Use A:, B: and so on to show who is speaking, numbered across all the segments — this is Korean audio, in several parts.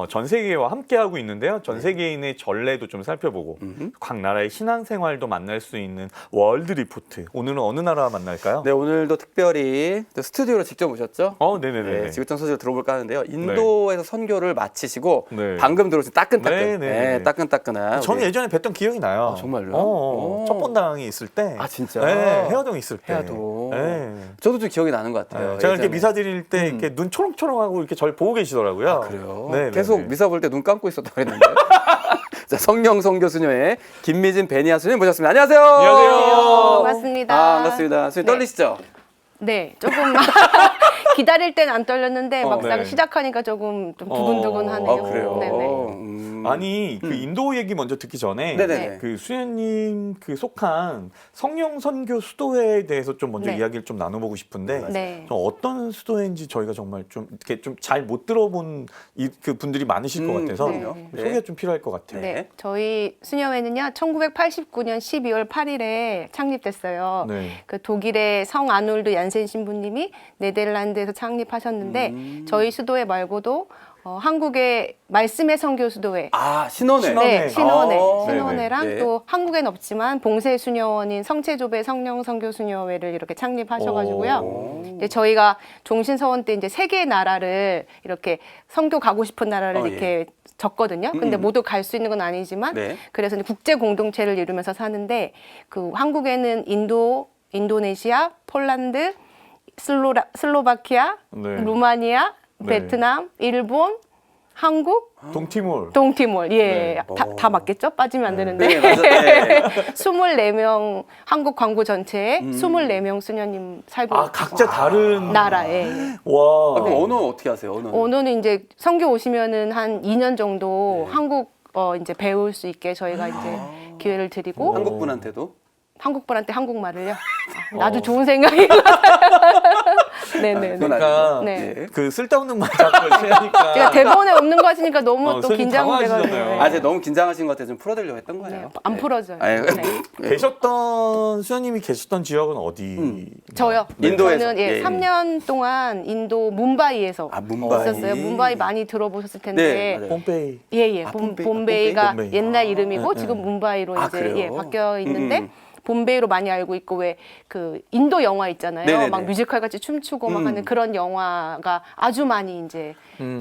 A: 전 세계와 함께하고 있는데요. 전 세계인의 전례도 좀 살펴보고 각 나라의 신앙생활도 만날 수 있는 월드 리포트. 오늘은 어느 나라 만날까요?
B: 네, 오늘도 특별히 또 스튜디오로 직접 오셨죠?
A: 네네네.
B: 네, 지구촌 소식을 들어볼까 하는데요. 인도에서 선교를 마치시고
A: 네.
B: 방금 들어오신 따끈따끈,
A: 네네네.
B: 네, 따끈따끈한.
A: 저는
B: 우리-
A: 예전에 뵀던 기억이 나요.
B: 정말요?
A: 첩본당이 있을 때.
B: 아, 진짜?
A: 네, 해화동 있을 때.
B: 해화동.
A: 네.
B: 저도 좀 기억이 나는 것 같아요.
A: 제가 이렇게
B: 예전에.
A: 미사 드릴 때 이렇게 눈 초롱초롱하고 이렇게 절 보고 계시더라고요.
B: 아, 그래요?
A: 네,
B: 계속
A: 네, 네.
B: 미사 볼 때 눈 감고 있었다고 그랬는데. 자, 성령 선교 수녀의 김미진 베니아 수녀님 모셨습니다. 안녕하세요.
A: 안녕하세요.
C: 반갑습니다.
B: 반갑습니다. 수녀님
C: 네.
B: 떨리시죠?
C: 네, 조금 기다릴 땐 안 떨렸는데 막상
A: 네.
C: 시작하니까 조금 좀 두근두근하네요.
B: 아, 그래요?
C: 네네.
A: 아니 그 인도 얘기 먼저 듣기 전에
B: 네네네.
A: 그 수현님 그 속한 성령 선교 수도회에 대해서 좀 먼저
C: 네.
A: 이야기를 좀 나눠보고 싶은데
C: 네.
A: 좀 어떤 수도회인지 저희가 정말 좀 이렇게 좀 잘 못 들어본 그 분들이 많으실 것 같아서
B: 그럼요.
C: 네.
A: 소개가 좀 필요할 것 같아요.
C: 네, 저희 수녀회는요 1989년 12월 8일에 창립됐어요.
A: 네.
C: 그 독일의 성 아놀드 얀센 신부님이 네덜란드에서 창립하셨는데 저희 수도회 말고도 한국의 말씀의 선교 수도회,
B: 아, 신원회.
A: 신원회.
C: 네, 신원회,
B: 아,
C: 신원회랑
B: 네네.
C: 또 한국엔 없지만 봉쇄 수녀원인 성체조배 성령 선교 수녀회를 이렇게 창립하셔가지고요. 이제 저희가 종신서원 때 이제 세 개의 나라를 이렇게 선교 가고 싶은 나라를 이렇게 적거든요. 근데 모두 갈 수 있는 건 아니지만
B: 네.
C: 그래서 이제 국제 공동체를 이루면서 사는데 그 한국에는 인도, 인도네시아, 폴란드, 슬로바키아,
A: 네.
C: 루마니아,
A: 네.
C: 베트남, 일본, 한국,
A: 동티몰.
C: 동티몰, 예,
A: 네.
C: 다 맞겠죠? 빠지면 안 되는데.
B: 네, 맞아요. 네.
C: 24명, 한국 광고 전체에 24명 수녀님 살고
A: 각자 다른
C: 나라에.
A: 와.
B: 아, 그럼 언어는 어떻게 하세요? 언어는?
C: 언어는 이제 선교 오시면은 한 2년 정도 한국 이제 배울 수 있게 저희가 이제 기회를 드리고
B: 한국 분한테도?
C: 한국 분한테 한국말을요. 나도 좋은 생각인 것 네네.
B: 그건
A: 그러니까
B: 아니고.
C: 네.
A: 그 쓸데없는 말 자꾸 하니까
C: 제가 대본에 없는 거 하시니까 너무 또
A: 선생님
C: 긴장돼가지고.
A: 당황하시잖아요.
B: 아, 제가 너무 긴장하신 것 같아서 좀 풀어드리려고 했던 거예요.
C: 네, 안 풀어져요.
B: 아니,
C: 네.
A: 계셨던 수현님이 계셨던 지역은 어디?
C: 저요.
B: 인도에서?
C: 저는
B: 예.
C: 3년 동안 인도 뭄바이에서
B: 아, 뭄바이.
C: 있었어요. 뭄바이 많이 들어보셨을 텐데.
B: 네, 맞아요.
A: 폼페이.
C: 예예.
B: 아, 폼페이.
C: 봄베이가
A: 폼페이.
C: 옛날 이름이고
A: 네,
C: 지금 뭄바이로
B: 아,
C: 이제
B: 그래요?
C: 바뀌어 있는데 봄베이로 많이 알고 있고 왜 그 인도 영화 있잖아요.
B: 네네네.
C: 막 뮤지컬 같이 춤추고 막 하는 그런 영화가 아주 많이 이제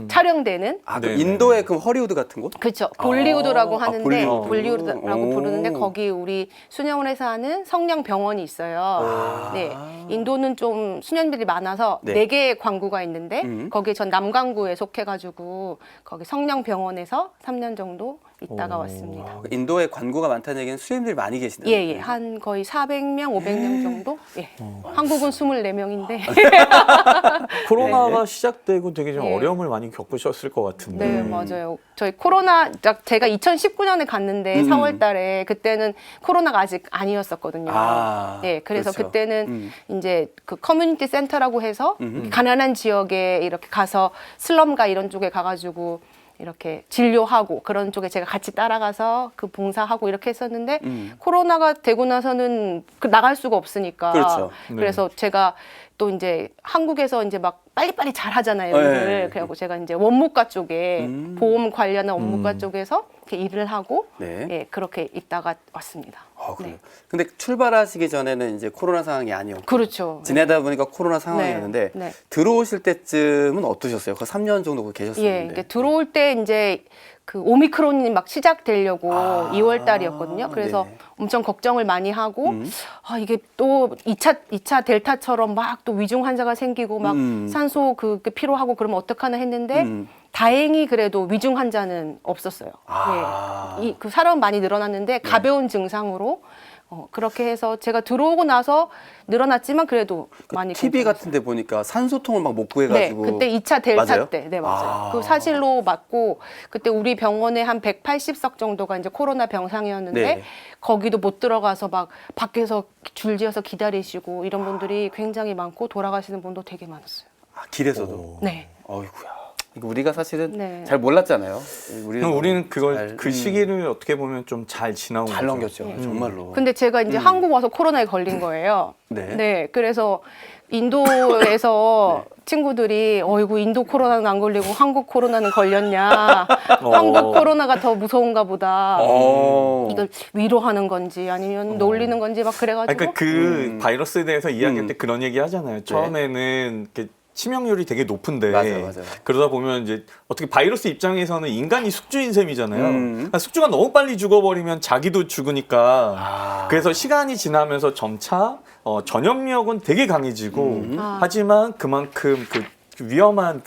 C: 촬영되는
B: 아, 그럼
A: 네네.
B: 인도의 그 허리우드 같은 곳?
C: 그렇죠. 볼리우드라고
B: 아,
C: 하는데
B: 볼리우드.
C: 볼리우드라고
B: 오.
C: 부르는데 거기 우리 수녀원에서 하는 성령 병원이 있어요. 네. 인도는 좀 수녀님들이 많아서
B: 네.
C: 4개의 광구가 있는데 거기에 전 남광구에 속해 가지고 거기 성령 병원에서 3년 정도 있다가 왔습니다.
B: 인도에 관고가 많다는 얘기는 수임들이 많이 계시네요.
C: 예, 예. 한 거의 400명, 500명 정도? 예. 한국은 24명인데.
A: 코로나가 시작되고 되게 좀
C: 예.
A: 어려움을 많이 겪으셨을 것 같은데.
C: 네, 맞아요. 저희 코로나, 제가 2019년에 갔는데 4월 달에 그때는 코로나가 아직 아니었었거든요.
B: 아,
C: 네, 그래서
B: 그렇죠.
C: 그때는 이제 그 커뮤니티 센터라고 해서 가난한 지역에 이렇게 가서 슬럼가 이런 쪽에 가가지고 이렇게 진료하고 그런 쪽에 제가 같이 따라가서 그 봉사하고 이렇게 했었는데 코로나가 되고 나서는 나갈 수가 없으니까
B: 그렇죠.
C: 그래서 제가 또 이제 한국에서 이제 막 빨리빨리 잘 하잖아요.
B: 네.
C: 일을. 그래갖고 제가 이제 원무과 쪽에 보험 관련한 원무과 쪽에서 이렇게 일을 하고
B: 네.
C: 예, 그렇게 있다가 왔습니다.
B: 그래요.
C: 네.
B: 근데 출발하시기 전에는 이제 코로나 상황이 아니었고
C: 그렇죠.
B: 지내다 보니까 코로나 상황이었는데
C: 네.
B: 들어오실 때쯤은 어떠셨어요? 그 3년 정도 거기 계셨었는데.
C: 예, 이게 들어올 때 이제 그 오미크론이 막 시작되려고 2월 달이었거든요. 그래서
B: 네.
C: 엄청 걱정을 많이 하고 이게 또 2차 델타처럼 막 또 위중 환자가 생기고 막 산소 그 필요하고 그러면 어떡하나 했는데 다행히 그래도 위중 환자는 없었어요. 예. 그 사람 많이 늘어났는데 가벼운 증상으로 그렇게 해서 제가 들어오고 나서 늘어났지만 그래도 많이
B: TV
C: 괜찮았어요.
B: 같은 데 보니까 산소통을 막 못
C: 네,
B: 구해가지고.
C: 그때 2차 델타
B: 맞아요?
C: 때, 네 맞아요.
B: 아.
C: 그 사실로 맞고 그때 우리 병원에 한 180석 정도가 이제 코로나 병상이었는데
B: 네.
C: 거기도 못 들어가서 막 밖에서 줄지어서 기다리시고 이런 분들이 굉장히 많고 돌아가시는 분도 되게 많았어요.
B: 아, 길에서도.
C: 네.
B: 어이구야. 우리가 사실은
C: 네.
B: 잘 몰랐잖아요.
A: 우리는 그걸
B: 잘,
A: 그 시기를 어떻게 보면 좀 잘 지나온
B: 잘
A: 거죠.
B: 넘겼죠. 정말로.
C: 근데 제가 이제 한국 와서 코로나에 걸린 거예요.
B: 네.
C: 그래서 인도에서 친구들이 어이구 인도 코로나는 안 걸리고 한국 코로나는 걸렸냐. 한국 코로나가 더 무서운가 보다. 이걸 위로하는 건지 아니면 놀리는 건지 막 그래가지고.
A: 그러니까 그 바이러스에 대해서 이야기할 때 그런 얘기 하잖아요. 처음에는 이렇게 치명률이 되게 높은데
B: 맞아요.
A: 그러다 보면 이제 어떻게 바이러스 입장에서는 인간이 숙주인 셈이잖아요. 그러니까 숙주가 너무 빨리 죽어버리면 자기도 죽으니까 그래서 시간이 지나면서 점차 전염력은 되게 강해지고 하지만 그만큼 그 위험한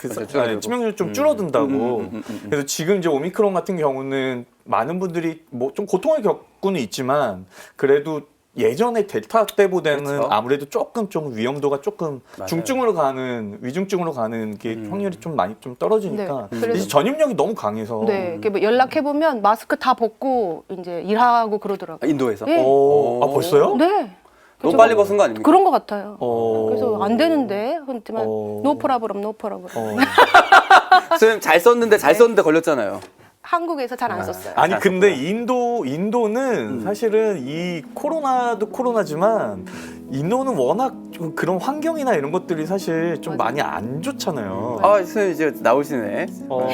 A: 치명률이 좀 줄어든다고. 그래서 지금 이제 오미크론 같은 경우는 많은 분들이 뭐 좀 고통을 겪고는 있지만 그래도 예전에 델타 때보다는
B: 그렇죠.
A: 아무래도 조금 좀 위험도가 조금
B: 맞아요.
A: 중증으로 가는 위중증으로 가는 게 확률이 좀 많이 좀 떨어지니까
C: 네, 그래서-
A: 이제 전염력이 너무 강해서
C: 네, 이렇게 뭐 연락해 보면 마스크 다 벗고 이제 일하고 그러더라고요.
B: 인도에서?
C: 네.
A: 아 벌써요?
C: 네.
B: 너무 빨리 벗은 거 아닙니까?
C: 그런 것 같아요.
A: 어.
C: 그래서 안 되는데 하지만
A: 어.
C: 노 프라브럼 노 프라브럼.
B: 선생님 잘 썼는데 걸렸잖아요.
C: 한국에서 잘 안 썼어요.
A: 아니
B: 잘
A: 근데 인도는 사실은 이 코로나도 코로나지만 인도는 워낙 좀 그런 환경이나 이런 것들이 사실 좀
C: 맞아요.
A: 많이 안 좋잖아요.
B: 선생님 이제 나오시네.
A: 어.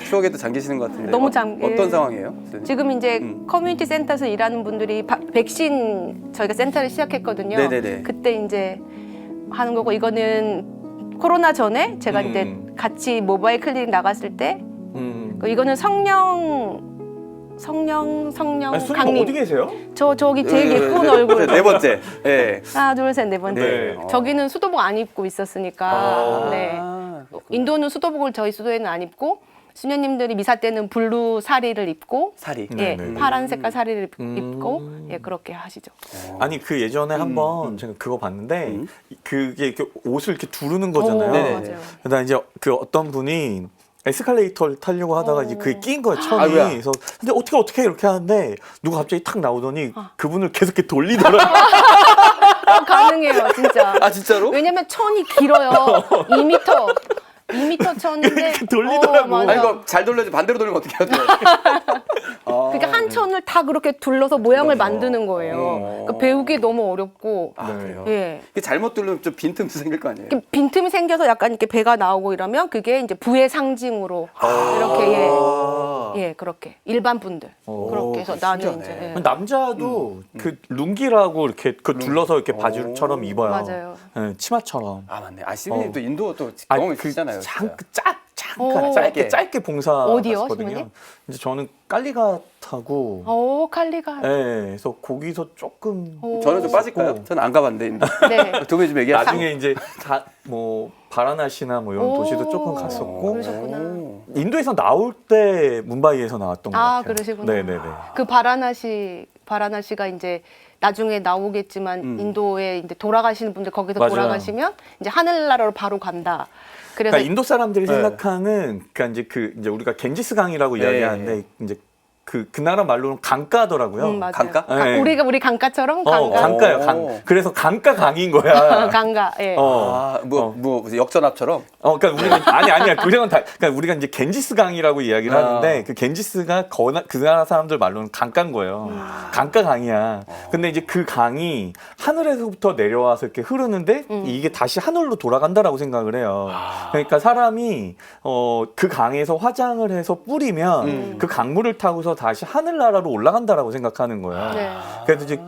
B: 추억에도 잠기시는 것 같은데.
C: 너무
B: 어떤 상황이에요? 선생님?
C: 지금 이제 커뮤니티 센터에서 일하는 분들이 백신 저희가 센터를 시작했거든요.
B: 네네네.
C: 그때 이제 하는 거고 이거는 코로나 전에 제가 이제 같이 모바일 클리닉 나갔을 때 이거는 성령
A: 아니, 선생님
C: 강림.
A: 어디 계세요?
C: 저기 제일 예쁜 얼굴.
B: 네 번째. 네.
C: 하나 둘 셋 네 번째.
A: 네.
C: 저기는 수도복 안 입고 있었으니까. 네.
B: 그렇구나.
C: 인도는 수도복을 저희 수도에는 안 입고 수녀님들이 미사 때는 블루 사리를 입고
B: 사리.
C: 예,
A: 네, 네.
C: 파란 색깔 사리를 입고 예, 그렇게 하시죠.
A: 아니 그 예전에 한번 제가 그거 봤는데 그게 이렇게 옷을 이렇게 두르는 거잖아요.
C: 오,
B: 네네.
C: 맞아요.
A: 그러다 이제 그 어떤 분이 에스컬레이터를 타려고 하다가 이제 그게 끼인 거예요, 천이.
B: 아이고야.
A: 그래서 근데 어떻게 이렇게 하는데 누가 갑자기 탁 나오더니 그분을 계속 이렇게 돌리더라고요.
C: 가능해요, 진짜.
B: 아 진짜로?
C: 왜냐면 천이 길어요. 2m 천인데
A: 이렇게 돌리더라고.
C: 맞아.
B: 아니 이거 잘 돌려야지 반대로 돌리면 어떻게 해야 돼?
C: 그러니까 한 천을 다 그렇게 둘러서 모양을 만드는 거예요. 그러니까 배우기 너무 어렵고.
B: 아 그래요?
C: 예.
B: 이게 잘못 돌리면 좀 빈틈 생길 거 아니에요?
C: 이렇게 빈틈이 생겨서 약간 이렇게 배가 나오고 이러면 그게 이제 부의 상징으로 이렇게 예, 그렇게 일반 분들 그렇게 해서 나는
B: 신기하네.
C: 이제 예.
A: 남자도 그 룽기라고 이렇게 그 둘러서 이렇게 바지처럼 입어요.
C: 맞아요.
A: 예, 치마처럼.
B: 아 맞네. 아 시민님도 인도 또
A: 아니,
B: 경험 있으시잖아요. 진짜.
A: 잠깐
C: 오.
A: 짧게 봉사
C: 어디요,
A: 갔었거든요.
C: 신부님?
A: 이제 저는 깔리가타고
C: 오 칼리가
A: 그래서 거기서 조금
B: 저는 좀 빠질까요? 저는 안 가봤는데 인도.
C: 네.
B: 두 분이 좀 얘기하세요.
A: 나중에 이제 뭐 바라나시나 뭐 이런
C: 오.
A: 도시도 조금 갔었고
C: 그러셨구나.
A: 인도에서 나올 때 뭄바이에서 나왔던 것
C: 아,
A: 같아요.
C: 그러시구나.
A: 네네네.
C: 그 바라나시가 이제 나중에 나오겠지만 인도에 이제 돌아가시는 분들 거기서
A: 맞아요.
C: 돌아가시면 이제 하늘나라로 바로 간다. 그래서
A: 그러니까 인도 사람들이
B: 네.
A: 생각하는 그러니까 이제 우리가 겐지스 강이라고
B: 네.
A: 이야기하는데 이제 그 나라 말로는 강가더라고요.
C: 맞아요.
B: 강가?
A: 네.
C: 우리 강가처럼 강가.
A: 강가요.
B: 오.
A: 그래서 강가 강인 거야.
C: 강가. 예.
B: 무슨 역전합처럼?
A: 그러니까 우리가 아니야. 그러니까 우리가 이제 겐지스 강이라고 이야기를 하는데 그 겐지스가 그 나라 사람들 말로는 강가인 거예요. 강가 강이야. 근데 이제 그 강이 하늘에서부터 내려와서 이렇게 흐르는데 이게 다시 하늘로 돌아간다라고 생각을 해요. 그러니까 사람이 그 강에서 화장을 해서 뿌리면 그 강물을 타고서 다시 하늘나라로 올라간다라고 생각하는 거야.
C: 네.
A: 그래서 이제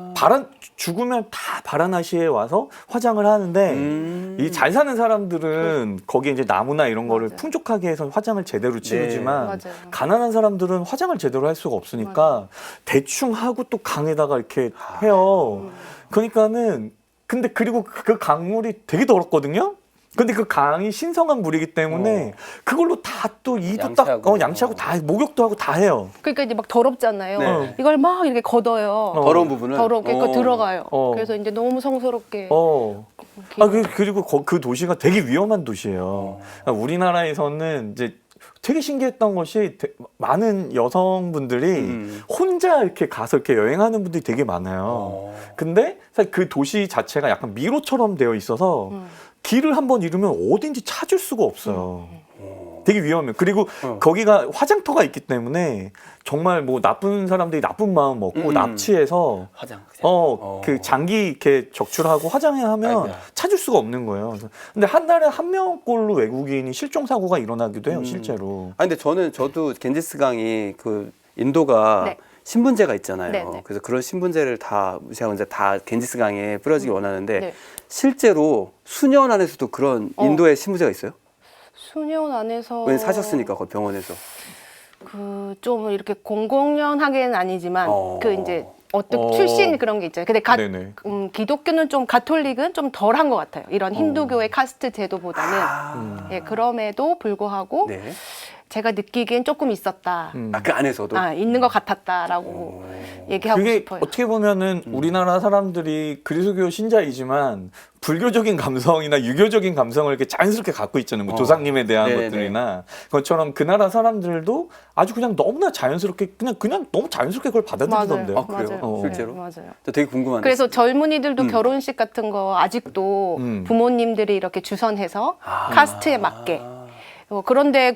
A: 죽으면 다 바라나시에 와서 화장을 하는데 이 잘 사는 사람들은 거기에 이제 나무나 이런 거를
C: 맞아요.
A: 풍족하게 해서 화장을 제대로 치우지만
C: 맞아요.
A: 가난한 사람들은 화장을 제대로 할 수가 없으니까 대충 하고 또 강에다가 이렇게 해요. 그러니까는 근데 그리고 그 강물이 되게 더럽거든요. 근데 그 강이 신성한 물이기 때문에 그걸로 다 또 이도
B: 양치하고.
A: 양치하고 다 목욕도 하고 다 해요.
C: 그러니까 이제 막 더럽잖아요.
B: 네.
C: 이걸 막 이렇게 걷어요.
B: 더러운 부분은
C: 더럽게 그거 들어가요.
A: 어.
C: 그래서 이제 너무 성스럽게.
A: 그리고 그 도시가 되게 위험한 도시예요. 그러니까 우리나라에서는 이제 되게 신기했던 것이 많은 여성분들이 혼자 이렇게 가서 이렇게 여행하는 분들이 되게 많아요. 근데 사실 그 도시 자체가 약간 미로처럼 되어 있어서 길을 한번 잃으면 어딘지 찾을 수가 없어요. 되게 위험해요. 그리고 거기가 화장터가 있기 때문에 정말 뭐 나쁜 사람들이 나쁜 마음 먹고 납치해서
B: 화장. 그냥.
A: 그 장기 이렇게 적출하고 화장해 하면
B: 아이고야.
A: 찾을 수가 없는 거예요. 그래서 근데 한 달에 한 명꼴로 외국인이 실종 사고가 일어나기도 해요, 실제로.
B: 아 근데 저도 겐지스강이 그 인도가
C: 네.
B: 신분제가 있잖아요.
C: 네, 네.
B: 그래서 그런 신분제를 다 무시하고 이제 다 겐지스강에 뿌려지길 원하는데
C: 네.
B: 실제로 수년 안에서도 그런 인도에 신분제가 있어요?
C: 수년 안에서
B: 왜 사셨으니까 그 병원에서.
C: 그 좀 이렇게 공공연하게는 아니지만
B: 어.
C: 그 이제 어떤 출신 그런 게 있잖아요. 근데
A: 네네.
C: 기독교는 좀 가톨릭은 좀 덜한 것 같아요. 이런 힌두교의 카스트 제도보다는 예, 그럼에도 불구하고
B: 네.
C: 제가 느끼기엔 조금 있었다.
B: 아 그 안에서도.
C: 있는 것 같았다라고 얘기하고
A: 그게
C: 싶어요.
A: 어떻게 보면은 우리나라 사람들이 그리스도교 신자이지만 불교적인 감성이나 유교적인 감성을 이렇게 자연스럽게 갖고 있잖아요. 뭐 조상님에 대한
B: 네네네.
A: 것들이나 그것처럼 그 나라 사람들도 아주 그냥 너무나 자연스럽게 그냥 너무 자연스럽게 그걸 받아들이던데요.
B: 아, 그래요?
C: 맞아요.
B: 실제로?
C: 네, 맞아요.
B: 저 되게 궁금한데.
C: 그래서 젊은이들도 결혼식 같은 거 아직도 부모님들이 이렇게 주선해서 카스트에 맞게. 그런데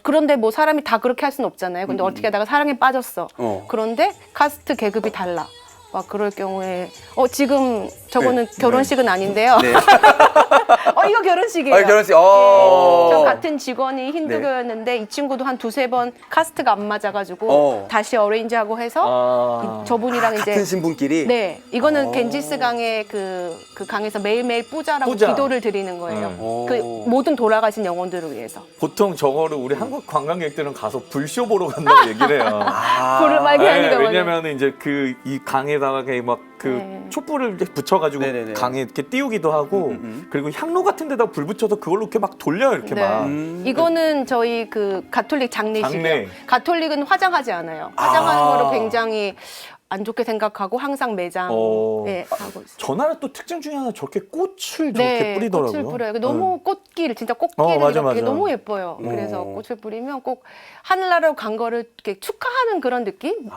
C: 그런데 뭐 사람이 다 그렇게 할 수는 없잖아요. 근데 어떻게 하다가 사랑에 빠졌어. 그런데 카스트 계급이 달라. 막 그럴 경우에 지금 저거는 결혼식은 아닌데요.
B: 네.
C: 이거 결혼식이에요.
B: 결혼식.
C: 저 같은 직원이 힌두교였는데 이 친구도 한 두세 번 카스트가 안 맞아가지고 다시 어레인지하고 해서 저분이랑 이제
B: 같은 신분끼리.
C: 네, 이거는 겐지스 강의 그 강에서 매일매일 뿌자라고
A: 뿌자.
C: 기도를 드리는 거예요. 그 모든 돌아가신 영혼들을 위해서.
A: 보통 저거를 우리 한국 관광객들은 가서 불쇼 보러 간다고 얘기를 해요.
C: 불을 많이 하니까
A: 왜냐면 이제 그 이 강에다가 막 그
C: 네.
A: 촛불을 이렇게 붙여가지고
B: 네네네.
A: 강에 이렇게 띄우기도 하고 그리고 향로 같은 데다 불 붙여서 그걸로 이렇게 막 돌려요 이렇게
C: 네.
A: 막.
C: 이거는 저희 그 가톨릭 장례식이에요.
A: 장례.
C: 가톨릭은 화장하지 않아요. 화장하는 거를 굉장히 안 좋게 생각하고 항상 매장 예, 하고 있어요.
A: 저 나라 또 특징 중에 하나 저렇게 꽃을 저렇게 뿌리더라고요.
C: 꽃을 뿌려요. 너무 꽃길, 진짜 꽃길
A: 맞아,
C: 이렇게
A: 맞아.
C: 너무 예뻐요. 그래서 꽃을 뿌리면 꼭 하늘나라로 간 거를 이렇게 축하하는 그런 느낌?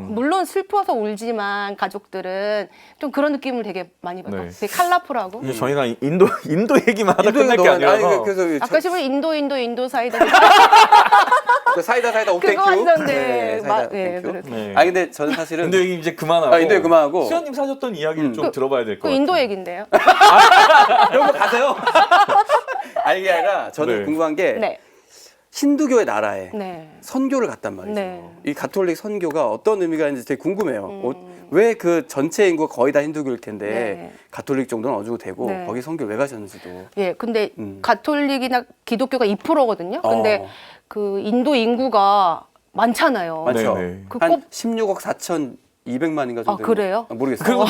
C: 물론 슬퍼서 울지만 가족들은 좀 그런 느낌을 되게 많이 받아요.
A: 네.
C: 되게 컬러풀하고.
A: 이제 저희가 인도 얘기만 하다
B: 인도에서
A: 끝날 게
B: 너무-
A: 아니라서.
B: 그래서
C: 아까 싶은 인도 사이다.
B: 그 사이다 오 땡큐.
C: 그거 하시던데.
B: 사이다
C: 네,
B: 땡큐.
C: 그렇게.
A: 네.
B: 아니 근데 저는 사실은
A: 인도 얘기 이제 그만하고.
B: 인도 얘기 그만하고.
A: 수현님 사셨던 이야기를 좀 들어봐야 될 것
C: 그
A: 같아요.
C: 인도 얘긴데요.
B: 여러분 가세요. 아니 이게 아니라 저는
A: 네.
B: 궁금한 게
C: 네.
B: 힌두교의 나라에
C: 네.
B: 선교를 갔단 말이죠.
C: 네.
B: 이 가톨릭 선교가 어떤 의미가 있는지 되게 궁금해요. 왜 그 전체 인구가 거의 다 힌두교일 텐데
C: 네.
B: 가톨릭 정도는 어느 정도 되고
C: 네.
B: 거기 선교를 왜 가셨는지도.
C: 예, 근데 가톨릭이나 기독교가 2%거든요. 근데 그 인도 인구가 많잖아요.
B: 많죠.
A: 네네.
C: 그
B: 한
C: 꼭-
B: 16억 4,200만인가 정도.
C: 그래요?
B: 모르겠어요.
A: 그리고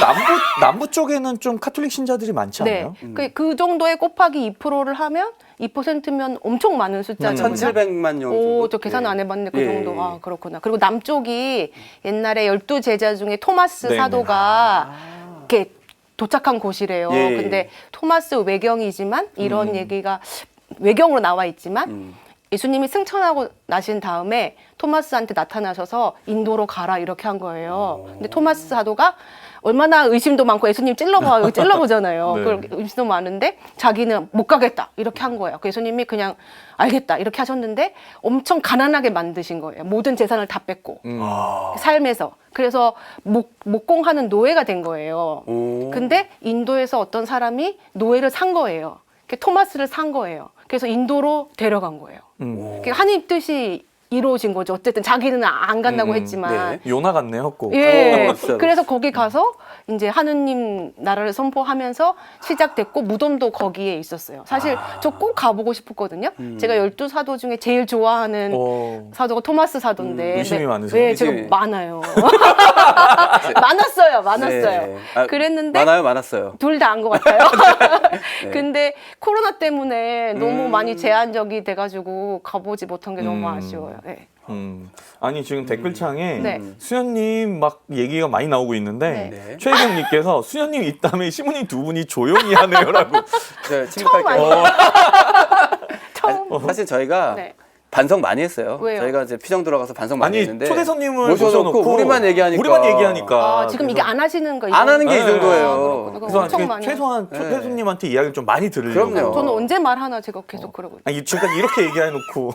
A: 남부 쪽에는 좀 카톨릭 신자들이 많지 않나요?
C: 네. 그 정도에 곱하기 2%를 하면 2%면 엄청 많은 숫자잖아요.
B: 1,700만 명 정도.
C: 오, 저 계산 안 해봤는데 그
B: 예,
C: 정도.
B: 예.
C: 아, 그렇구나. 그리고 남쪽이 옛날에 12제자 중에 토마스
A: 네네.
C: 사도가 이렇게 도착한 곳이래요.
B: 예.
C: 근데 토마스 외경이지만 이런 얘기가 외경으로 나와 있지만 예수님이 승천하고 나신 다음에 토마스한테 나타나셔서 인도로 가라 이렇게 한 거예요. 근데 토마스 사도가 얼마나 의심도 많고 예수님 찔러보잖아요.
A: 네.
C: 그걸 의심도 많은데 자기는 못 가겠다 이렇게 한 거예요. 그 예수님이 그냥 알겠다 이렇게 하셨는데 엄청 가난하게 만드신 거예요. 모든 재산을 다 뺏고 삶에서. 그래서 목공하는 노예가 된 거예요. 근데 인도에서 어떤 사람이 노예를 산 거예요. 토마스를 산 거예요. 그래서 인도로 데려간 거예요. 그러니까 하나님 뜻이 이루어진 거죠. 어쨌든 자기는 안 간다고 했지만.
B: 네.
A: 요나 같네요, 꼭.
C: 예.
B: 진짜로.
C: 그래서 거기 가서 이제 하느님 나라를 선포하면서 시작됐고 무덤도 거기에 있었어요. 사실 저 꼭 가보고 싶었거든요. 제가 12사도 중에 제일 좋아하는 사도가 토마스 사도인데.
A: 의심이 많으세요?
C: 네, 제가
B: 의심이.
C: 많아요. 많았어요.
B: 네. 아,
C: 그랬는데
B: 많았어요.
C: 둘 다 안 것 같아요. 근데 코로나 때문에 너무 많이 제한적이 돼가지고 가보지 못한 게 너무 아쉬워요. 네.
A: 아니 지금 댓글창에
C: 네.
A: 수현님 막 얘기가 많이 나오고 있는데
B: 네.
A: 최혜경님께서 수현님 있다면 시부님 두 분이 조용히 하네요라고.
B: 제가 침묵할게요.
C: 처음
B: 사실 저희가
C: 네.
B: 반성 많이 했어요.
C: 왜요?
B: 저희가 이제 피정 들어가서 반성 많이
A: 아니
B: 했는데
A: 초대 손님을
B: 모셔놓고 우리만 얘기하니까.
A: 우리만 얘기하니까.
C: 아, 지금 이게 안 하시는 거
B: 안 하는 게 이
A: 네.
B: 정도예요.
A: 그래서
C: 엄청
A: 되게
C: 많이.
A: 최소한
B: 네.
A: 초대 손님한테 이야기를 좀 많이 들으려고.
B: 그럼요.
C: 저는 언제 말하나 제가 계속 그러고.
A: 아니 지금까지 이렇게 얘기해놓고.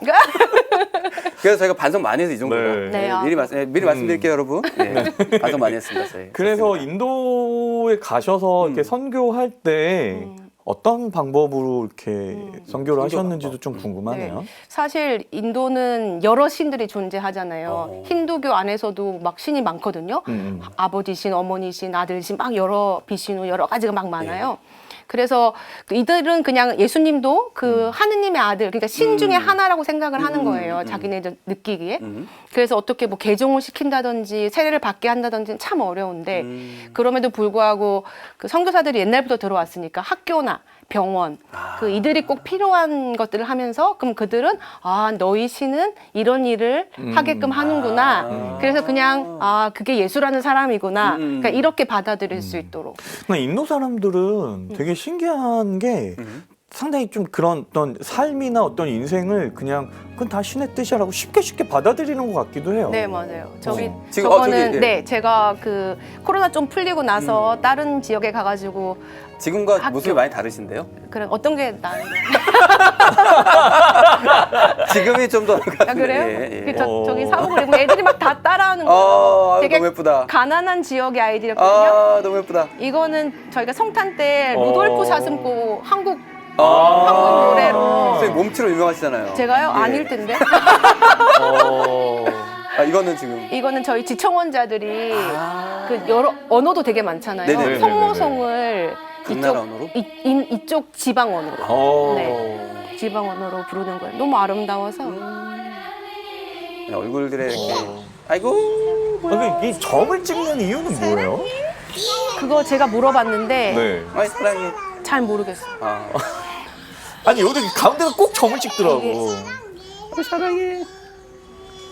B: 그래서 저희가 반성 많이 해서 이 정도로.
A: 네.
C: 네, 아,
B: 미리 말씀드릴게요, 여러분. 네. 반성 많이 했습니다. 저희.
A: 그래서
B: 그렇습니다.
A: 인도에 가셔서 이렇게 선교할 때 어떤 방법으로 이렇게 선교를 하셨는지도 좀 궁금하네요.
C: 네. 사실 인도는 여러 신들이 존재하잖아요. 힌두교 안에서도 막 신이 많거든요. 아버지 신, 어머니 신, 아들 신, 막 여러 비신우 여러 가지가 막 많아요. 그래서 이들은 그냥 예수님도 그 하느님의 아들, 그러니까 신 중에 하나라고 생각을 하는 거예요. 자기네들 느끼기에. 그래서 어떻게 뭐 개종을 시킨다든지 세례를 받게 한다든지 참 어려운데 그럼에도 불구하고 그 선교사들이 옛날부터 들어왔으니까 학교나 병원, 그 이들이 꼭 필요한 것들을 하면서 그럼 그들은 아 너희 신은 이런 일을 하게끔 하는구나. 그래서 그냥 아 그게 예수라는 사람이구나. 그러니까 이렇게 받아들일 수 있도록.
A: 근데 인도 사람들은 되게 신기한 게 상당히 좀 그런 어떤 삶이나 어떤 인생을 그냥 그건 다 신의 뜻이라고 쉽게 받아들이는 것 같기도 해요.
C: 네 맞아요. 저기
B: 지금,
C: 저거는
B: 저기, 예.
C: 네 제가 그 코로나 좀 풀리고 나서 다른 지역에 가가지고
B: 지금과
C: 학교.
B: 모습이 많이 다르신데요?
C: 그런 어떤 게 나은데?
B: 지금이 좀 더.
C: 아, 그래요?
B: 예, 예.
C: 저기 사복을 입고 애들이 막 다 따라하는 거예요.
B: 아,
C: 되게
B: 너무 예쁘다.
C: 가난한 지역의 아이들이었거든요.
B: 아, 너무 예쁘다.
C: 이거는 저희가 성탄 때 루돌프 사슴고 한국
B: 아,
C: 한국 노래로
B: 선생님 몸치로 유명하시잖아요.
C: 제가요?
B: 예.
C: 아닐 텐데.
B: 아, 이거는 지금.
C: 이거는 저희 지청원자들이 그 여러 언어도 되게 많잖아요.
B: 네네네네네.
C: 성모성을
B: 당나라 언어로?
C: 이쪽 지방 언어로.
A: 어.
C: 네. 지방 언어로 부르는 거예요. 너무 아름다워서.
B: 네, 얼굴들에 이렇게. 아이고. 뭐야.
A: 이 점을 찍는 이유는 뭐예요?
C: 그거 제가 물어봤는데
A: 네.
B: 아이, 사랑해.
C: 잘 모르겠어요.
B: 아,
A: 아니 여기 가운데가 꼭 점을 찍더라고.
B: 아이, 사랑해.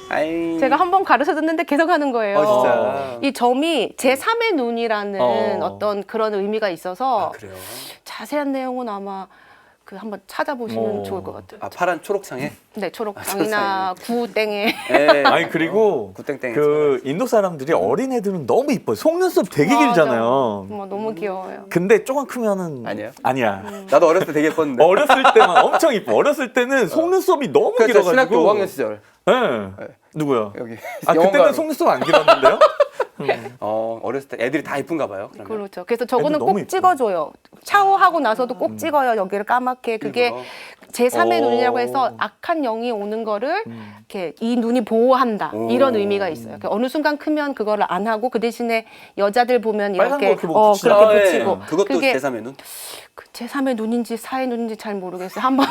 B: 아이.
C: 제가 한 번 가르쳐 줬는데 계속 하는 거예요.
B: 진짜.
C: 이 점이 제3의 눈이라는 어떤 그런 의미가 있어서
B: 아, 그래요?
C: 자세한 내용은 아마 그 한번 찾아보시면 좋을 것 같아요.
B: 아, 파란 초록창에?
C: 네, 초록장이나 구땡에.
B: 네.
A: 아니 그리고
B: 구땡땡에.
A: 그 인도 사람들이 어린 애들은 너무 이뻐요. 속눈썹 되게
C: 맞아.
A: 길잖아요.
C: 너무 귀여워요.
A: 근데 조금 크면은
B: 아니에요?
A: 아니야.
B: 나도 어렸을 때 되게 예뻤는데.
A: 어렸을 때만 엄청 이뻐. 어렸을 때는 속눈썹이 너무
B: 그래서
A: 길어가지고.
B: 신학교 5학년 시절.
A: 네. 누구야?
B: 여기.
A: 아
B: 영어과로.
A: 그때는 속눈썹 안 길었는데요?
B: 어렸을 때 애들이 다 이쁜가 봐요. 그러면.
C: 그렇죠. 그래서 저거는
A: 애들 너무
C: 꼭
A: 이뻐.
C: 찍어줘요. 샤워하고 나서도 꼭 찍어요. 여기를 까맣게. 그게
B: 일부러?
C: 제3의
A: 오.
C: 눈이라고 해서 악한 영이 오는 거를 이렇게 이 눈이 보호한다.
B: 오.
C: 이런 의미가 있어요. 그러니까 어느 순간 크면 그거를 안 하고 그 대신에 여자들 보면
A: 빨간
C: 이렇게
A: 거 이렇게 뭐 붙이잖아.
C: 그렇게
B: 아, 예.
C: 붙이고.
B: 그것도
C: 그게
B: 제3의 눈?
C: 그 제3의 눈인지 4의 눈인지 잘 모르겠어요. 한번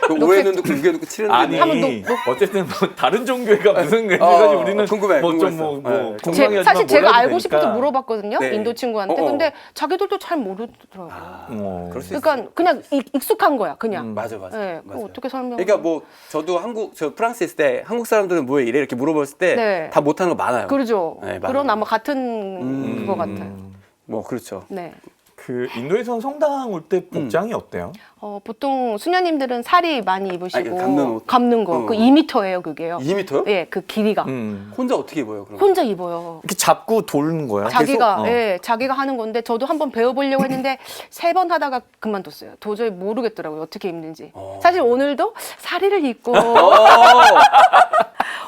B: 그 5의 눈 듣고 6의 눈 듣고 7의 눈
A: 아니
C: 한번
A: 어쨌든 뭐 다른 종교가 무슨 의미가지 우리는
B: 궁금해,
A: 뭐좀뭐
B: 궁금했어.
A: 궁금하게
C: 사실 제가
A: 몰라도
C: 알고 싶어서
A: 되니까.
C: 물어봤거든요.
B: 네.
C: 인도 친구한테. 근데 자기들도 잘 모르더라고요.
B: 그럴 수 있어요.
C: 그러니까 그냥 익숙한 거야. 그냥.
B: 맞아.
C: 네, 그거
B: 맞아요.
C: 어떻게 설명?
B: 그러니까 뭐 저도 저 프랑스 있을 때 한국 사람들은 뭐에 이래 이렇게 물어봤을 때
C: 네.
B: 다 못하는 거 많아요.
C: 그러죠.
B: 네, 맞아요.
C: 그런 아마 같은 그거 같아요.
B: 뭐 그렇죠.
C: 네.
A: 그 인도에서 성당 올 때 복장이 어때요?
C: 보통 수녀님들은 사리 많이 입으시고
B: 아니, 감는 옷.
C: 감는 거. 그 2m예요, 그게요.
B: 2m요?
C: 예, 그 길이가.
B: 혼자 어떻게 입어요? 그럼?
C: 혼자 입어요.
A: 이렇게 잡고 도는 거야?
C: 자기가
A: 계속?
C: 예, 자기가 하는 건데 저도 한번 배워보려고 했는데 3번 하다가 그만뒀어요. 도저히 모르겠더라고요, 어떻게 입는지. 사실 오늘도 사리를 입고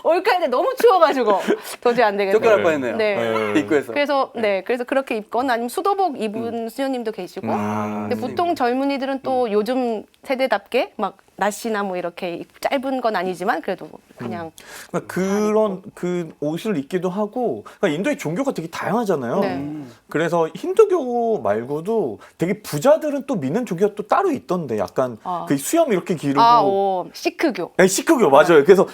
C: 올까 했는데 너무 추워가지고 도저히 안 되겠어요.
B: 쫓겨날 뻔했네요.
C: 네.
B: 입구에서.
C: 그래서 그렇게 입거나 아니면 수도복 입은 수녀님도 계시고. 근데 보통 젊은이들은 또 요즘 세대답게 막 나시나 뭐 이렇게 짧은 건 아니지만 그래도 그냥
A: 그러니까 그런 그 옷을 입기도 하고 그러니까 인도의 종교가 되게 다양하잖아요.
C: 네.
A: 그래서 힌두교 말고도 되게 부자들은 또 믿는 종교가 또 따로 있던데 약간 그 수염 이렇게 기르고
C: 시크교.
A: 네, 시크교 맞아요. 그래서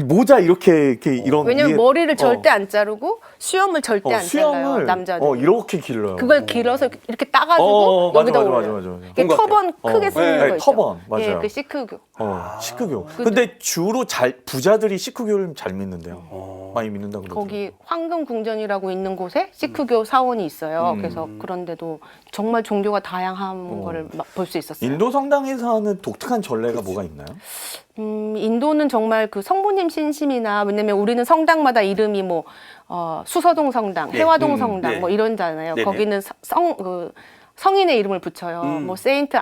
A: 모자 이렇게 이런
C: 왜냐면
A: 위에-
C: 머리를 절대 안 자르고 수염을 절대 안 잘라요, 남자들.
A: 이렇게 길러요.
C: 그걸 길어서 이렇게 따가지고
A: 맞아,
C: 여기다
A: 맞아,
C: 올려요.
A: 맞아, 맞아.
C: 이게
B: 본것
C: 터번
B: 같아요.
C: 크게 쓰는
B: 네,
C: 거 있죠.
A: 터번, 맞아요.
C: 예, 그 시크교. 시크교.
A: 시크교. 근데 주로 부자들이 시크교를 잘 믿는데요. 많이 믿는다고 그러더라고요.
C: 거기 황금궁전이라고 있는 곳에 시크교 사원이 있어요. 그래서 그런데도 정말 종교가 다양한 거를 볼 수 있었어요.
A: 인도 성당에서 하는 독특한 전례가 뭐가 있나요?
C: 인도는 정말 그 성부님 신심이나 왜냐면 우리는 성당마다 이름이 뭐 수서동 성당,
B: 네.
C: 해화동 성당
B: 네.
C: 뭐 이런잖아요.
B: 네네.
C: 거기는 성인의 이름을 붙여요. 뭐 세인트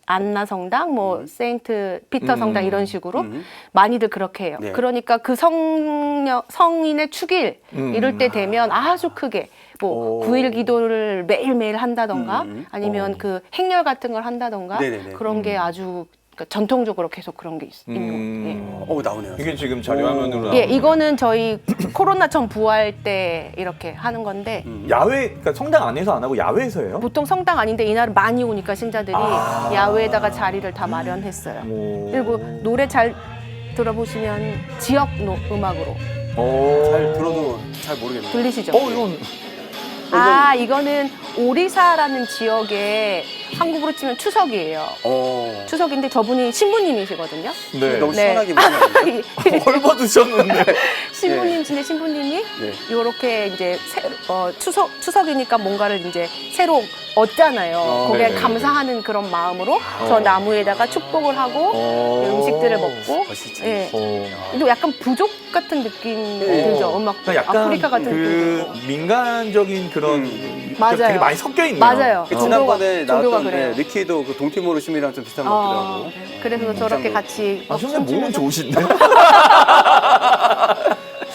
C: 안나 성당, 뭐 세인트 피터 성당 이런 식으로 많이들 그렇게 해요.
B: 네.
C: 그러니까 그 성인의 축일 이럴 때 되면 아주 크게 뭐 9일 기도를 매일매일 한다던가 아니면 그 행렬 같은 걸 한다던가
B: 네네네.
C: 그런 게 아주 그러니까 전통적으로 계속 그런 게 있는 거예요.
B: 나오네요.
A: 이게 지금 자료 화면으로
C: 예, 이거는 저희 코로나 전 부활 때 이렇게 하는 건데
A: 야외, 그러니까 성당 안에서 안 하고 야외에서 해요?
C: 보통 성당 아닌데 이날은 많이 오니까 신자들이 야외에다가 자리를 다 마련했어요. 그리고 노래 잘 들어보시면 지역 음악으로
B: 잘 들어도 잘 모르겠네요.
C: 들리시죠?
A: 이건
C: 이거는 오리사라는 지역에 한국으로 치면 추석이에요. 추석인데 저분이 신부님이시거든요.
A: 네.
B: 너무
C: 네.
B: 시원하게 보이네요.
A: 헐벗으셨는데.
C: 신부님이신데 신부님이
B: 네.
C: 이렇게 이제 추석이니까 뭔가를 이제 새로 얻잖아요. 거기에
A: 네네네.
C: 감사하는 그런 마음으로 저 나무에다가 축복을 하고 음식들을 먹고.
B: 진짜.
C: 예. 또 약간 부족 같은 느낌 들죠. 음악
A: 그러니까 약간
C: 아프리카 같은 느낌
A: 그
C: 들고.
A: 민간적인 그런
C: 맞아요.
A: 되게 많이 섞여 있네요.
C: 맞아요.
B: 지난번에
C: 종교가
B: 나왔던
C: 그래요.
B: 리키도 그 동티모르 춤이랑 좀 비슷한 것 같기도 하고.
C: 그래서 저렇게 같이
A: 아,
C: 막
A: 선생님 몸은
C: 춤추면서
A: 좋으신데?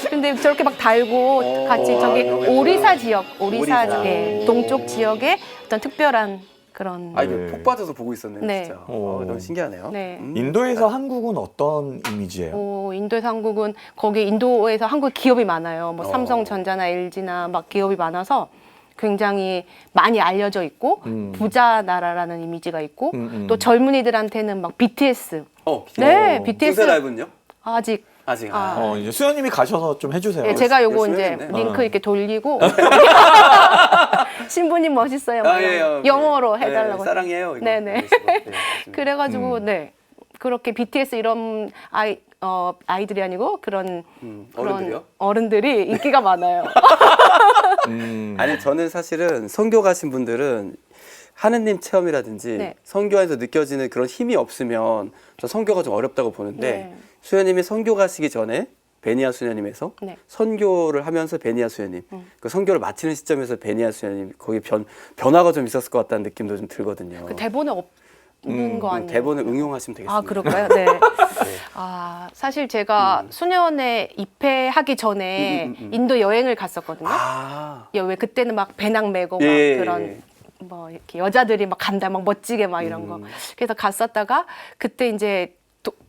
C: 근데 저렇게 막 달고 같이 저기
B: 너무 예뻐요.
C: 오리사 지역,
B: 오리사.
C: 예, 동쪽 지역에 어떤 특별한 그런
B: 이거 폭 빠져서 보고 있었네요,
C: 네.
B: 진짜. 너무 신기하네요.
C: 네.
A: 인도에서 한국은 어떤 이미지예요?
C: 인도에서 한국은 거기 인도에서 한국 기업이 많아요. 뭐 삼성전자나 LG나 막 기업이 많아서 굉장히 많이 알려져 있고 부자 나라라는 이미지가 있고 또 젊은이들한테는 막 BTS. 네, BTS
B: 중세 라이브는요?
C: 아직
B: 아직.
A: 이제 수현님이 가셔서 좀 해주세요.
C: 예, 제가 요거
B: 열심히
C: 이제
B: 해야겠네.
C: 링크 이렇게 돌리고 신부님 멋있어요. 영어로 해달라고.
B: 사랑해요. 이거.
C: 네네.
B: 알겠습니다. 네,
C: 그래가지고 네 그렇게 BTS 이런 아이들이 아니고 그런
B: 어른들이요?
C: 어른들이 인기가 많아요.
B: 아니 저는 사실은 선교 가신 분들은 하느님 체험이라든지
C: 네.
B: 선교 안에서 느껴지는 그런 힘이 없으면 저 선교가 좀 어렵다고 보는데
C: 네.
B: 수녀님이 선교 가시기 전에 베니아 수녀님에서
C: 네.
B: 선교를 하면서 베니아 수녀님 그 선교를 마치는 시점에서 베니아 수녀님 거기 변화가 좀 있었을 것 같다는 느낌도 좀 들거든요.
C: 그 대본에 없는 거 아니에요?
B: 대본을 응용하시면 되겠습니다.
C: 그럴까요? 네. 사실 제가 수년에 입회하기 전에 인도 여행을 갔었거든요. 왜 그때는 막 배낭 메고 막 그런 뭐 이렇게 여자들이 막 간다 막 멋지게 막 이런 거. 그래서 갔었다가 그때 이제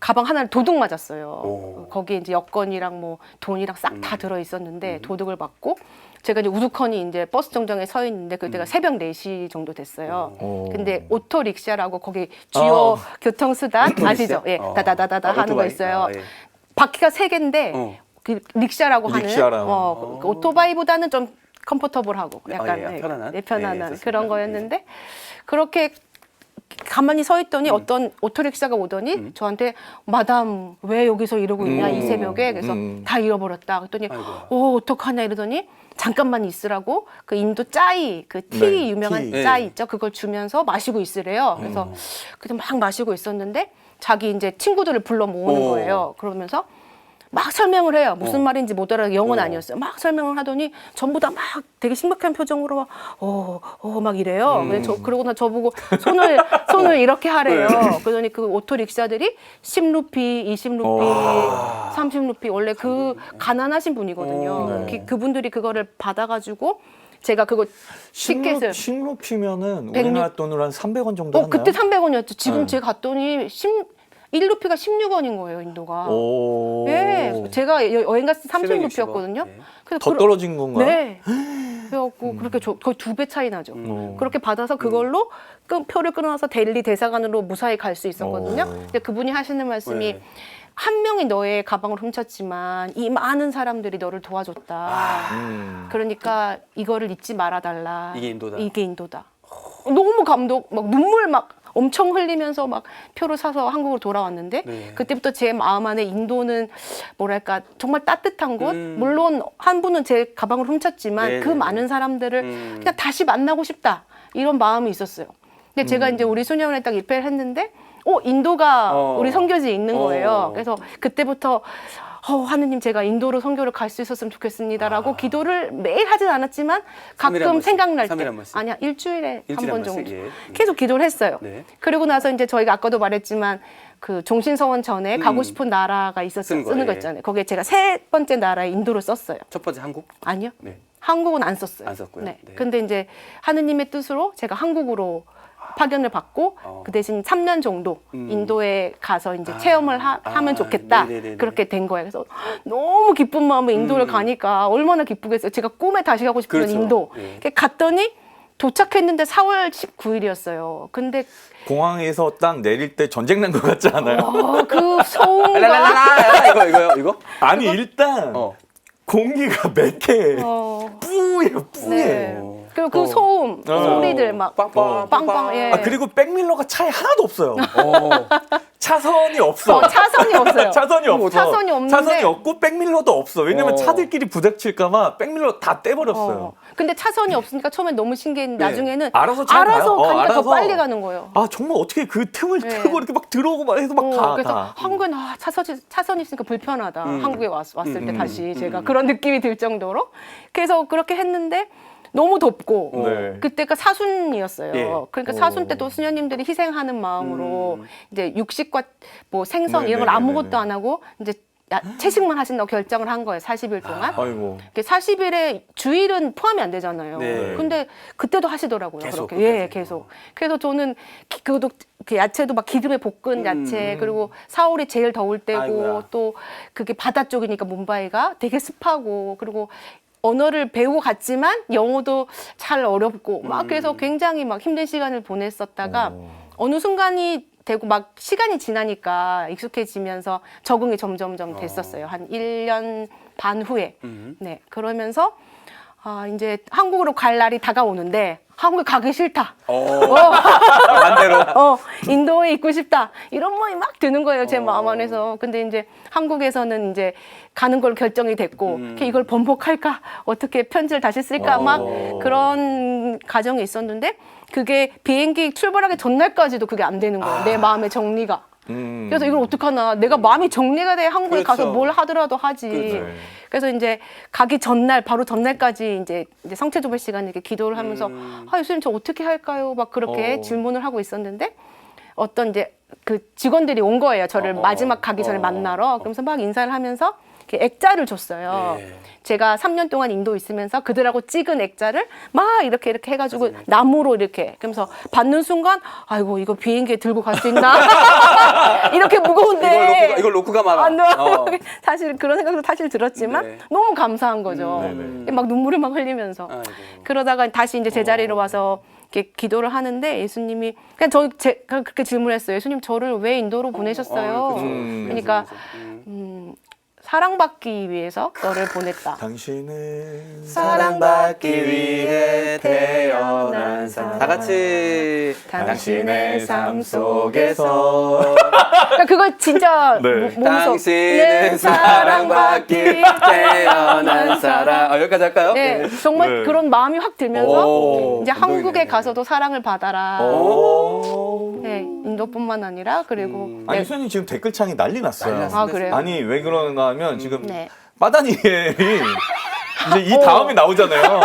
C: 가방 하나를 도둑 맞았어요. 거기에 이제 여권이랑 뭐 돈이랑 싹 다 들어 있었는데 도둑을 맞고 제가 이제 우두커니 이제 버스 정류장에 서 있는데 그때가 새벽 4시 정도 됐어요. 근데 오토릭샤라고 거기 주요 교통수단 아시죠? 예, 다다다다다 하는 거 있어요. 바퀴가 3개인데 그 릭샤라고 하는 그 오토바이보다는 좀 컴포터블하고 약간 편안한 그런 거였는데 그렇게 가만히 서 있더니 어떤 오토릭샤가 오더니 저한테 마담 왜 여기서 이러고 있냐 이 새벽에 그래서 다 잃어버렸다 그랬더니 어떡하냐 이러더니 잠깐만 있으라고 그 인도 짜이 그 티 유명한 짜이 있죠 그걸 주면서 마시고 있으래요 그래서 그냥 막 마시고 있었는데 자기 이제 친구들을 불러 모으는 거예요 그러면서 막 설명을 해요. 무슨 말인지 못 알아. 영어는 아니었어요. 막 설명을 하더니 전부 다 막 되게 심각한 표정으로 막 이래요. 그러고 나 저보고 손을 이렇게 하래요. 그러더니 그 오토릭샤들이 10루피, 20루피, 30루피 원래 그 가난하신 분이거든요. 그분들이 그거를 받아가지고 제가 그거 티켓을
A: 10루피면은 우리나라 돈으로 한 300원 정도 하나요?
C: 그때 300원이었죠. 지금 제가 갔더니 1루피가 16원인 거예요, 인도가. 네, 제가 여행 갔을 때 30루피였거든요. 그래서
A: 더 떨어진 건가요?
C: 네. 그래갖고 그렇게 거의 2배 차이 나죠. 그렇게 받아서 그걸로 표를 끊어서 델리 대사관으로 무사히 갈 수 있었거든요. 근데 그분이 하시는 말씀이 한 명이 너의 가방을 훔쳤지만 이 많은 사람들이 너를 도와줬다. 그러니까 이거를 잊지 말아달라.
B: 이게 인도다.
C: 이게 인도다. 너무 감동, 막 눈물 막 엄청 흘리면서 막 표를 사서 한국으로 돌아왔는데
B: 네.
C: 그때부터 제 마음 안에 인도는 뭐랄까 정말 따뜻한 곳. 물론 한 분은 제 가방을 훔쳤지만
B: 네,
C: 그
B: 네, 네.
C: 많은 사람들을 그냥 다시 만나고 싶다 이런 마음이 있었어요. 근데 제가 이제 우리 수녀원에 딱 입회를 했는데 인도가 우리 선교지에 있는 거예요. 그래서 그때부터 하느님 제가 인도로 선교를 갈 수 있었으면 좋겠습니다라고 기도를 매일 하진 않았지만
B: 3일에 한
C: 가끔
B: 번씩,
C: 생각날
B: 3일에
C: 때
B: 한 번씩.
C: 아니야 일주일에 한
B: 일주일에
C: 번
B: 한 번씩,
C: 정도
B: 예.
C: 계속 기도를 했어요.
B: 네.
C: 그리고 나서 이제 저희가 아까도 말했지만 그 종신서원 전에 가고 싶은 나라가 있었어요.
B: 쓴 거,
C: 쓰는 거
B: 예.
C: 있잖아요. 거기에 제가 세 번째 나라에 인도를 썼어요.
B: 첫 번째 한국?
C: 아니요.
B: 네.
C: 한국은 안 썼어요.
B: 안 썼고요.
C: 네.
B: 네.
C: 근데 이제 하느님의 뜻으로 제가 한국으로 파견을 받고 그 대신 3년 정도 인도에 가서 이제 체험을 하면 좋겠다.
B: 네네네네.
C: 그렇게 된 거예요. 그래서 너무 기쁜 마음에 인도를 가니까 얼마나 기쁘겠어요. 제가 꿈에 다시 가고 싶은
B: 그렇죠.
C: 인도.
B: 예.
C: 갔더니 도착했는데 4월 19일이었어요. 근데
A: 공항에서 딱 내릴 때 전쟁 난 것 같지 않아요?
C: 그 소음과
B: 랄랄랄라 이거?
A: 아니 일단
B: 어.
A: 공기가 매캐
C: 어,
A: 뿌예요 뿌예.
C: 네. 그리고 그 소음 소리들 막
B: 빵빵
C: 빵빵 예.
A: 그리고 백밀러가 차에 하나도 없어요. 차선이 없어.
C: 차선이 없어요.
A: 차선이 없어.
C: 차선이 없는데
A: 차선이 없고 백밀러도 없어. 왜냐면
B: 어.
A: 차들끼리 부닥칠까봐 백밀러 다 떼버렸어요.
C: 근데 차선이 없으니까 처음엔 너무 신기했는데
B: 네.
C: 나중에는
A: 알아서 잘 가요?
C: 가니까
A: 알아서.
C: 더 빨리 가는 거예요.
A: 아 정말 어떻게 그 틈을
C: 네.
A: 트고 이렇게 막 들어오고 막 해서 막 가.
C: 그래서
A: 가.
C: 한국엔 차선이 있으니까 불편하다. 한국에 왔을 때 다시 제가 그런 느낌이 들 정도로. 그래서 그렇게 했는데 너무 덥고
A: 네.
C: 그때가 사순이었어요.
B: 예.
C: 그러니까 사순 때도 수녀님들이 희생하는 마음으로 이제 육식과 뭐 생선
A: 네,
C: 이런 걸
A: 네,
C: 아무것도
A: 네, 네.
C: 안 하고 이제 채식만 하신다고 결정을 한 거예요. 40일 동안.
A: 아이고.
C: 40일에 주일은 포함이 안 되잖아요.
B: 네.
C: 근데 그때도 하시더라고요.
B: 계속,
C: 그렇게. 예,
B: 끝까지.
C: 계속. 그래서 저는 그것도 그 야채도 막 기름에 볶은 야채 그리고 4월이 제일 더울 때고
B: 아이고야.
C: 또 그게 바다 쪽이니까 뭄바이가 되게 습하고 그리고 언어를 배우고 갔지만 영어도 잘 어렵고 막 그래서 굉장히 막 힘든 시간을 보냈었다가 어느 순간이 되고 막 시간이 지나니까 익숙해지면서 적응이 점점점 됐었어요. 한 1년 반 후에. 네. 그러면서 이제 한국으로 갈 날이 다가오는데 한국에 가기 싫다.
B: 반대로.
C: 인도에 있고 싶다. 이런 마음이 막 드는 거예요. 제 마음 안에서. 근데 이제 한국에서는 이제 가는 걸 결정이 됐고 이걸 번복할까? 어떻게 편지를 다시 쓸까? 막 그런 가정이 있었는데 그게 비행기 출발하기 전날까지도 그게 안 되는 거예요. 내 마음의 정리가. 그래서 이걸 어떡하나. 내가 마음이 정리가 돼야 한국에
B: 그렇죠.
C: 가서 뭘 하더라도 하지.
B: 그렇죠.
C: 그래서 이제 가기 전날, 바로 전날까지 이제 성체조별 시간에 이렇게 기도를 하면서 예수님 저 어떻게 할까요? 막 그렇게 질문을 하고 있었는데 어떤 이제 그 직원들이 온 거예요. 저를 마지막 가기 전에 만나러. 그러면서 막 인사를 하면서 이렇게 액자를 줬어요.
B: 예.
C: 제가 3년 동안 인도 있으면서 그들하고 찍은 액자를 막 이렇게 해가지고 나무로 이렇게 그러면서 받는 순간 아이고 이거 비행기에 들고 갈 수 있나 이렇게 무거운데
B: 이걸 놓고 가마라.
C: 안 돼. 사실 그런 생각도 사실 들었지만
B: 네.
C: 너무 감사한 거죠. 막 눈물을 막 흘리면서
B: 아이고.
C: 그러다가 다시 이제 제자리로 와서 이렇게 기도를 하는데 예수님이 그냥 제가 그렇게 질문했어요. 예수님 저를 왜 인도로 보내셨어요?
B: 그쵸.
C: 그러니까 사랑받기 위해서 너를 보냈다.
A: 당신은
B: 사랑받기 위해 태어난 사람. 다 같이
C: 당신의 삶
B: 속에서
C: 그러니까 그걸 진짜
A: 네.
C: 몸소
B: 당신은 사랑받기 태어난 사람. 여기까지 할까요?
C: 네, 정말
A: 네.
C: 그런 마음이 확 들면서
B: 오,
C: 이제
B: 감동이네.
C: 한국에 가서도 사랑을 받아라.
B: 오.
C: 네, 인도뿐만 아니라 그리고
A: 아니
C: 네.
A: 수현이 지금 댓글창이 난리 났어요.
B: 난리 났어요.
C: 아 그래요?
A: 아니 왜 그러는가 하면 지금
C: 네.
A: 빠다니엘이 이제 이 다음에 나오잖아요.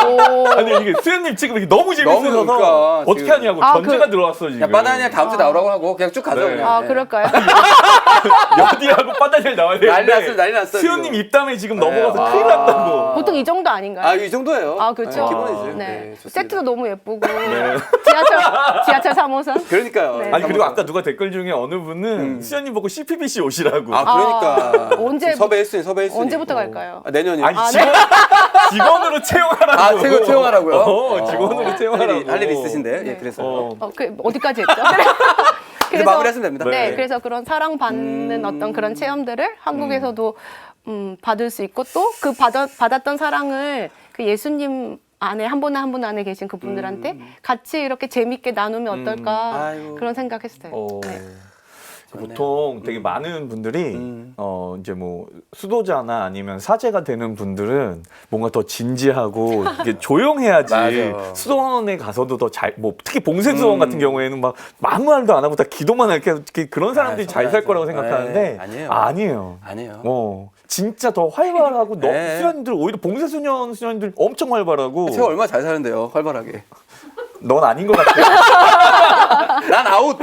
A: 아니 이게 수현님 지금 이게 너무 재밌어서
B: 너무 그러니까,
A: 어떻게
B: 지금.
A: 하냐고 견제가 들어왔어 지금.
B: 야, 빠다니엘 다음 주에 나오라고 하고 그냥 쭉 가죠.
A: 네.
B: 그냥.
C: 아
B: 네.
C: 그럴까요?
A: 여디하고 빠다니엘 나와야 되는데
B: 난리 났어.
A: 수현님
B: 지금.
A: 입담에 지금 넘어가서
B: 네.
A: 큰일 났다고.
C: 보통 이 정도 아닌가요?
B: 이 정도예요.
C: 아 그렇죠.
B: 기본이죠.
C: 네.
B: 네, 좋습니다.
C: 세트도 너무 예쁘고
A: 네.
C: 지하철 3호선.
B: 그러니까요.
C: 네.
A: 아니 그리고 아까 누가 댓글 중에 어느 분은 수현님 보고 CPBC 오시라고.
B: 그러니까.
C: 언제-
B: 섭외했으니.
C: 언제부터 갈까요?
B: 내년이요.
A: 아니
C: 아,
A: 직원으로 채용하라고.
B: 채용하라고요?
A: 직원으로 채용하라고.
B: 할 일이 있으신데.
C: 네.
B: 예, 그래서.
C: 어디까지 했죠?
B: 이제 마무리하시면 됩니다.
C: 네,
A: 네.
C: 그래서 그런 사랑받는 어떤 그런 체험들을 한국에서도 받을 수 있고 또 그 받았던 사랑을 그 예수님 안에 한 분 한 분 안에 계신 그분들한테 같이 이렇게 재밌게 나누면 어떨까
B: 아이고.
C: 그런 생각했어요. 네.
A: 보통 되게 많은 분들이 이제 뭐 수도자나 아니면 사제가 되는 분들은 뭔가 더 진지하고 이게 조용해야지
B: 맞아.
A: 수도원에 가서도 더 잘 뭐 특히 봉쇄수도원 같은 경우에는 막 아무 말도 안 하고 다 기도만 이렇게 그런 사람들이 잘 살 거라고 생각하는데
B: 아니에요.
A: 아니에요.
B: 아니에요.
A: 진짜 더 활발하고
B: 네.
A: 수련들 오히려 봉쇄소년들 엄청 활발하고
B: 제가 얼마나 잘 사는데요, 활발하게.
A: 넌 아닌 것 같아.
B: 난 아웃.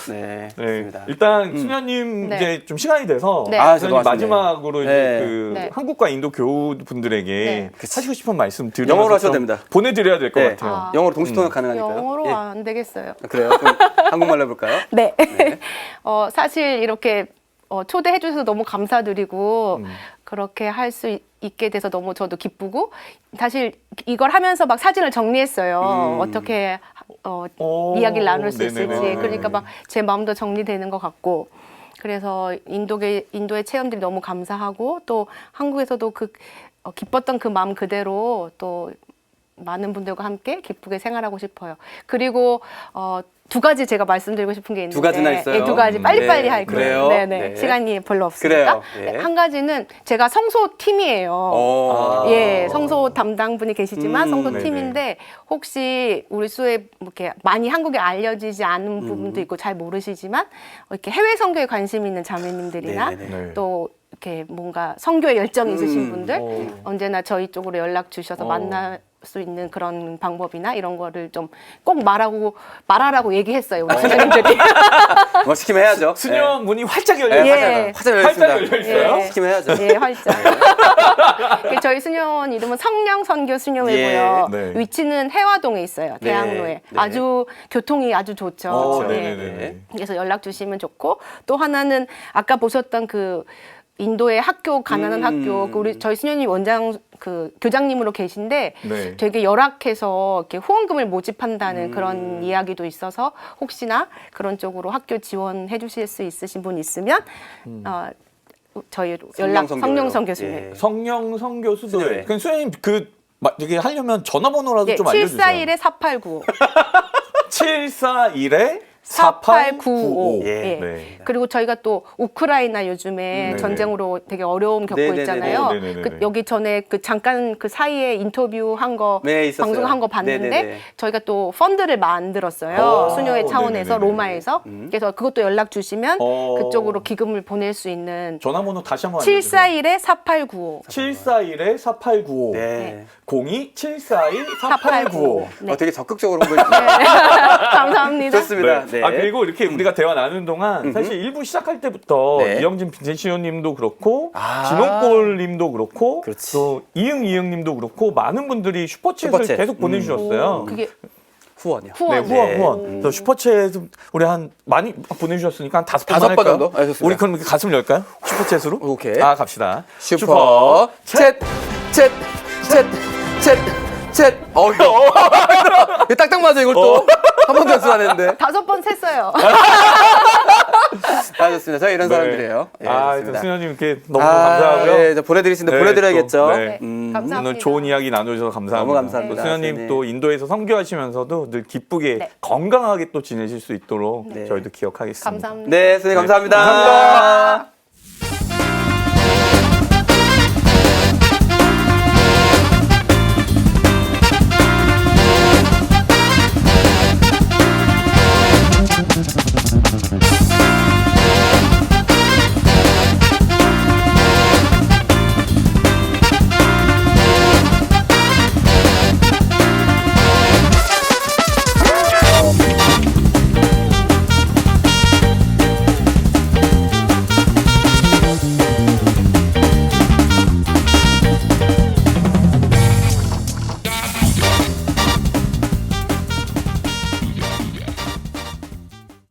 B: 네,
A: 네.
B: 좋습니다.
A: 일단 수녀님
C: 네.
A: 이제 좀 시간이 돼서
C: 네.
B: 아,
A: 수녀님
B: 저도
A: 마지막으로 이제
B: 네.
A: 그
C: 네.
A: 한국과 인도 교우분들에게
C: 네.
A: 하시고 싶은 말씀 드리면서
B: 영어로 하셔도
A: 좀
B: 됩니다.
A: 보내드려야 될 것
B: 네.
A: 같아요.
C: 아.
B: 영어로 동시통역 가능하니까요.
C: 영어로
B: 예.
C: 안 되겠어요.
B: 그래요? 그럼 한국말로 해볼까요?
C: 네. 사실 이렇게 초대해 주셔서 너무 감사드리고 그렇게 할 수 있게 돼서 너무 저도 기쁘고 사실 이걸 하면서 막 사진을 정리했어요. 어떻게 이야기를 나눌 수
A: 네네네.
C: 있을지. 그러니까 막 제 마음도 정리되는 것 같고 그래서 인도의 체험들이 너무 감사하고 또 한국에서도 그 기뻤던 그 마음 그대로 또 많은 분들과 함께 기쁘게 생활하고 싶어요. 그리고 두 가지 제가 말씀드리고 싶은 게 있는데
B: 두 가지나 있어요?
C: 두 가지 빨리빨리
B: 네,
C: 할게요.
B: 그래요?
C: 네네.
B: 네.
C: 시간이 별로 없으니까.
B: 그래요. 예.
C: 네, 한 가지는 제가 성소 팀이에요. 예, 성소 담당분이 계시지만 성소
A: 네네.
C: 팀인데 혹시 우리 수에 이렇게 많이 한국에 알려지지 않은 부분도 있고 잘 모르시지만 이렇게 해외 선교에 관심 있는 자매님들이나
B: 네네네.
A: 네.
C: 또 이렇게 뭔가 선교에 열정이 있으신 분들
A: 오.
C: 언제나 저희 쪽으로 연락 주셔서 만날 수 있는 그런 방법이나 이런 거를 좀 꼭 말하라고 얘기했어요 우리 수녀님들이.
B: 뭐 시키면 해야죠.
A: 수녀 문이 활짝 열려
B: 네.
A: 있어요.
B: 활짝 열려 있습니다.
A: 활짝 열려 있어요.
C: 예.
B: 시키면 해야죠.
C: 예, 활짝. 저희 수녀원 이름은 성령선교 수녀회고요.
A: 예, 네.
C: 위치는 해화동에 있어요.
B: 네,
C: 대학로에.
B: 네.
C: 아주 교통이 아주 좋죠. 예.
A: 네네네.
C: 그래서 연락 주시면 좋고 또 하나는 아까 보셨던 그 인도의 학교 가난한 학교 그 우리 저희 수녀님 원장 그 교장님으로 계신데
A: 네.
C: 되게 열악해서 이렇게 후원금을 모집한다는 그런 이야기도 있어서 혹시나 그런 쪽으로 학교 지원해 주실 수 있으신 분 있으면 저희 연락
B: 성령선교회요.
C: 성령선 교수님.
B: 예.
A: 성령 성교 수도회.
B: 수도회.
A: 그럼 수녀님 이게 하려면 전화번호라도
C: 예,
A: 좀 알려주세요.
C: 741에 4895.
A: 741에
C: 4895.
B: 예.
C: 예.
A: 네.
C: 그리고 저희가 또 우크라이나 요즘에
A: 네네.
C: 전쟁으로 되게 어려움 겪고
B: 네네네네.
C: 있잖아요.
A: 네네네네.
C: 그 여기 전에 그 잠깐 그 사이에 인터뷰 한 거
B: 네, 있었어요.
C: 방송한 거 봤는데
B: 네네네.
C: 저희가 또 펀드를 만들었어요. 수녀회 차원에서
A: 네네네네.
C: 로마에서. 그래서 그것도 연락 주시면 그쪽으로 기금을 보낼 수 있는
A: 전화번호 다시 한번 알려주세요.
C: 741에 4895.
A: 741에 4895.
B: 네.
A: 02-741 4895.
C: 네.
B: 되게 적극적으로 홍보해 주세요.
C: 감사합니다.
B: 좋습니다. 네.
A: 아 그리고 이렇게 우리가 대화 나누는 동안 사실 일부 시작할 때부터
B: 네.
A: 이영진 빈센시오님도 그렇고
B: 아.
A: 진홍골님도 그렇고
B: 그렇지.
A: 또 이응님도 그렇고 많은 분들이 슈퍼챗을
B: 슈퍼챗.
A: 계속 보내주셨어요.
C: 그게
B: 후원이요.
A: 네,
C: 후원.
A: 후원. 그래서 슈퍼챗 우리 한 많이 보내주셨으니까 한 5번만
B: 다섯 번
A: 할까요?
B: 정도? 아, 좋습니다.
A: 우리 그럼 이렇게 가슴 열까요? 슈퍼챗으로?
B: 오케이.
A: 아 갑시다.
B: 슈퍼 챗. 이거 딱딱 맞아 이걸 또. 한 번도 연습 안 했는데.
C: 5번 셌어요.
B: 아, 좋습니다. 저희 이런 사람들이에요. 예,
A: 아,
B: 좋습니다.
A: 수녀님 이렇게 너무 감사하고요.
B: 네, 저 보내드리신데
A: 네,
B: 보내드려야겠죠.
A: 또, 네.
C: 네, 감사합니다.
A: 오늘 좋은 이야기 나눠주셔서 감사합니다.
B: 너무 감사합니다,
A: 또 수녀님
B: 선생님.
A: 또 인도에서 선교하시면서도 늘 기쁘게
C: 네.
A: 건강하게 또 지내실 수 있도록
B: 네.
A: 저희도 기억하겠습니다.
C: 감사합니다.
B: 네, 선생님 감사합니다.
A: 감사합니다.